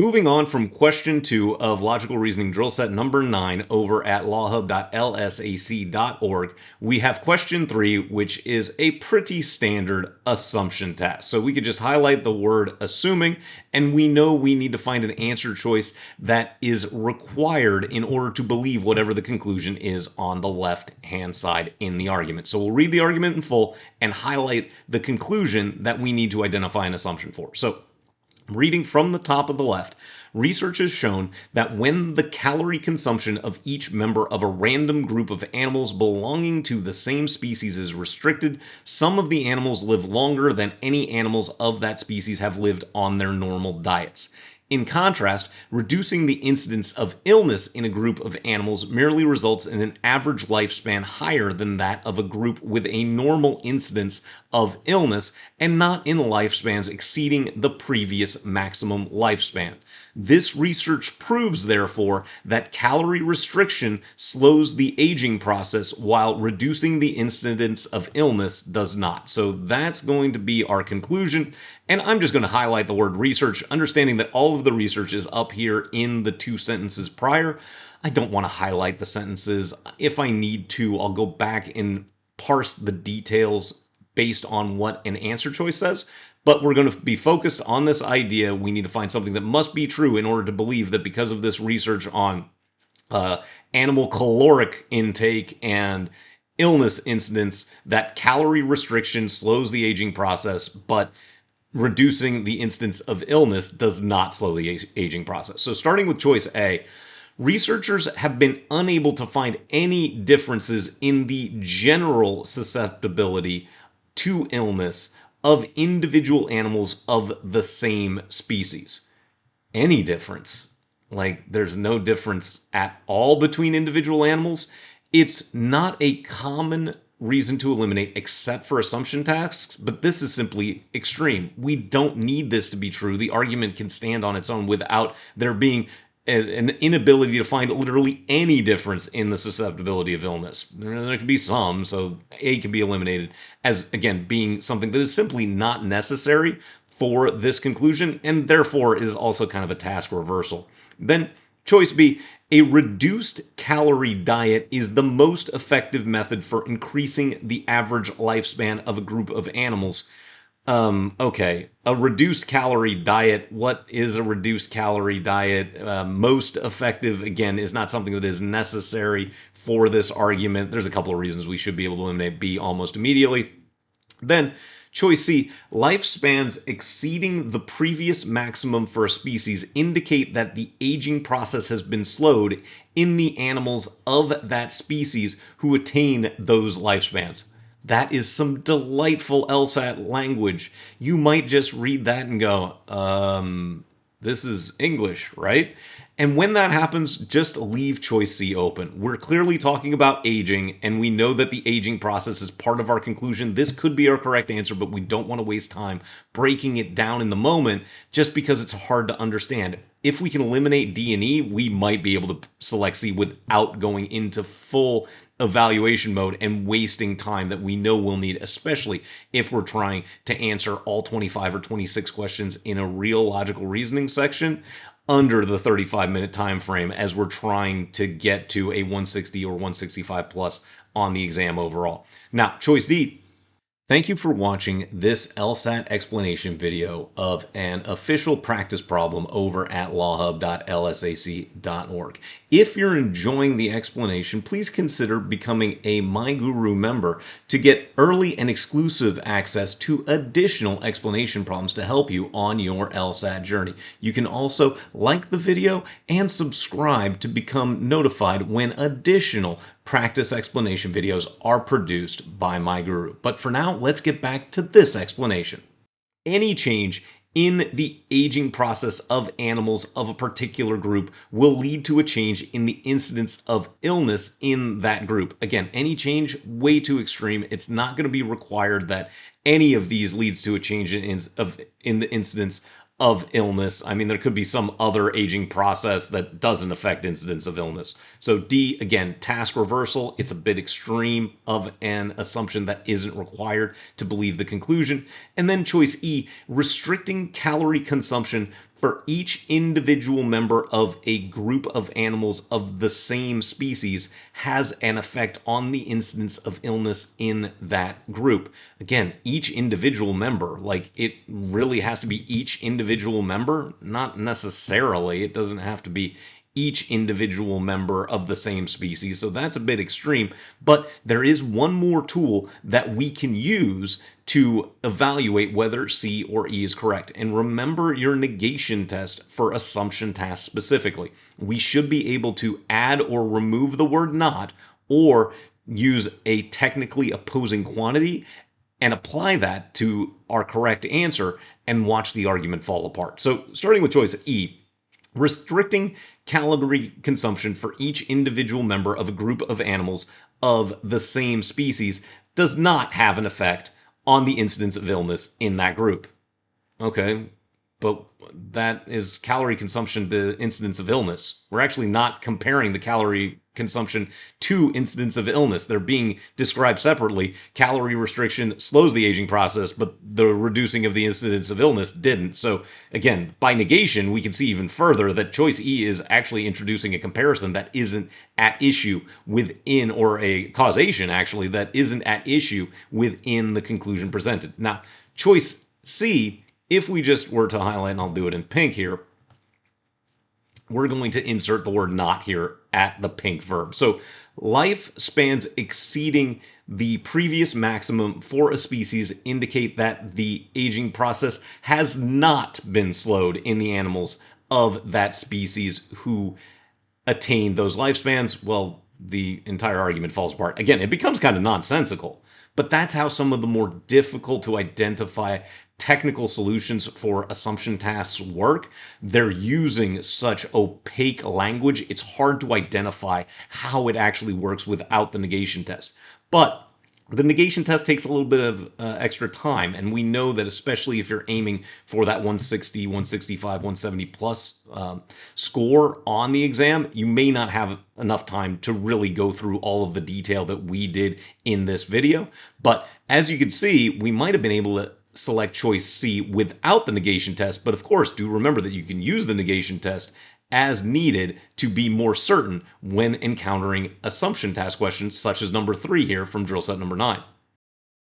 Moving on from question 2 of logical reasoning drill set number 9 over at lawhub.lsac.org, we have question 3, which is a pretty standard assumption task. So we could just highlight the word assuming, and we know we need to find an answer choice that is required in order to believe whatever the conclusion is on the left-hand side in the argument. So we'll read the argument in full and highlight the conclusion that we need to identify an assumption for. So reading from the top of the left, research has shown that when the calorie consumption of each member of a random group of animals belonging to the same species is restricted, some of the animals live longer than any animals of that species have lived on their normal diets. In contrast, reducing the incidence of illness in a group of animals merely results in an average lifespan higher than that of a group with a normal incidence of illness and not in lifespans exceeding the previous maximum lifespan. This research proves, therefore, that calorie restriction slows the aging process while reducing the incidence of illness does not. So that's going to be our conclusion. And I'm just going to highlight the word research, understanding that all of the research is up here in the 2 sentences prior. I don't want to highlight the sentences. If I need to, I'll go back and parse the details based on what an answer choice says. But we're going to be focused on this idea. We need to find something that must be true in order to believe that because of this research on animal caloric intake and illness incidence, that calorie restriction slows the aging process, but reducing the instance of illness does not slow the aging process. So starting with choice A, researchers have been unable to find any differences in the general susceptibility to illness of individual animals of the same species. Any difference? Like, there's no difference at all between individual animals. It's not a common reason to eliminate except for assumption tasks, but this is simply extreme. We don't need this to be true. The argument can stand on its own without there being an inability to find literally any difference in the susceptibility of illness. There could be some, so A can be eliminated as, again, being something that is simply not necessary for this conclusion, and therefore is also kind of a task reversal. Then choice B, a reduced calorie diet is the most effective method for increasing the average lifespan of a group of animals. Okay, a reduced calorie diet. What is a reduced calorie diet? Most effective, again, is not something that is necessary for this argument. There's a couple of reasons we should be able to eliminate B almost immediately. Then, choice C, lifespans exceeding the previous maximum for a species indicate that the aging process has been slowed in the animals of that species who attain those lifespans. That is some delightful LSAT language. You might just read that and go, this is English, right? And when that happens, just leave choice C open. We're clearly talking about aging, and we know that the aging process is part of our conclusion. This could be our correct answer, but we don't want to waste time breaking it down in the moment just because it's hard to understand. If we can eliminate D and E, we might be able to select C without going into full evaluation mode and wasting time that we know we'll need, especially if we're trying to answer all 25 or 26 questions in a real logical reasoning section under the 35-minute time frame as we're trying to get to a 160 or 165 plus on the exam overall. Now, choice D. Thank you for watching this LSAT explanation video of an official practice problem over at lawhub.lsac.org. If you're enjoying the explanation, please consider becoming a My Guru member to get early and exclusive access to additional explanation problems to help you on your LSAT journey. You can also like the video and subscribe to become notified when additional practice explanation videos are produced by My Guru. But for now, let's get back to this explanation. Any change in the aging process of animals of a particular group will lead to a change in the incidence of illness in that group. Again, any change, way too extreme. It's not going to be required that any of these leads to a change in the incidence of illness. I mean, there could be some other aging process that doesn't affect incidence of illness. So D, again, task reversal. It's a bit extreme of an assumption that isn't required to believe the conclusion. And then choice E, restricting calorie consumption for each individual member of a group of animals of the same species has an effect on the incidence of illness in that group. Again, each individual member, like it really has to be each individual member? Not necessarily. It doesn't have to be each individual member of the same species. So that's a bit extreme. But there is one more tool that we can use to evaluate whether C or E is correct. And remember your negation test for assumption tasks specifically. We should be able to add or remove the word not, or use a technically opposing quantity and apply that to our correct answer and watch the argument fall apart. So starting with choice E, restricting calorie consumption for each individual member of a group of animals of the same species does not have an effect on the incidence of illness in that group. Okay, but that is calorie consumption to incidence of illness. We're actually not comparing the calorie consumption to incidence of illness. They're being described separately. Calorie restriction slows the aging process, but the reducing of the incidence of illness didn't. So again, by negation, we can see even further that choice E is actually introducing a comparison that isn't at issue within, or a causation actually, that isn't at issue within the conclusion presented. Now, choice C, if we just were to highlight, and I'll do it in pink here, we're going to insert the word not here at the pink verb. So lifespans exceeding the previous maximum for a species indicate that the aging process has not been slowed in the animals of that species who attain those lifespans. Well, the entire argument falls apart. Again, it becomes kind of nonsensical, but that's how some of the more difficult to identify technical solutions for assumption tasks work. They're using such opaque language, it's hard to identify how it actually works without the negation test. But the negation test takes a little bit of extra time, and we know that especially if you're aiming for that 160, 165, 170 plus score on the exam, you may not have enough time to really go through all of the detail that we did in this video. But as you can see, we might have been able to select choice C without the negation test, but of course, do remember that you can use the negation test as needed to be more certain when encountering assumption task questions such as number 3 here from drill set number 9.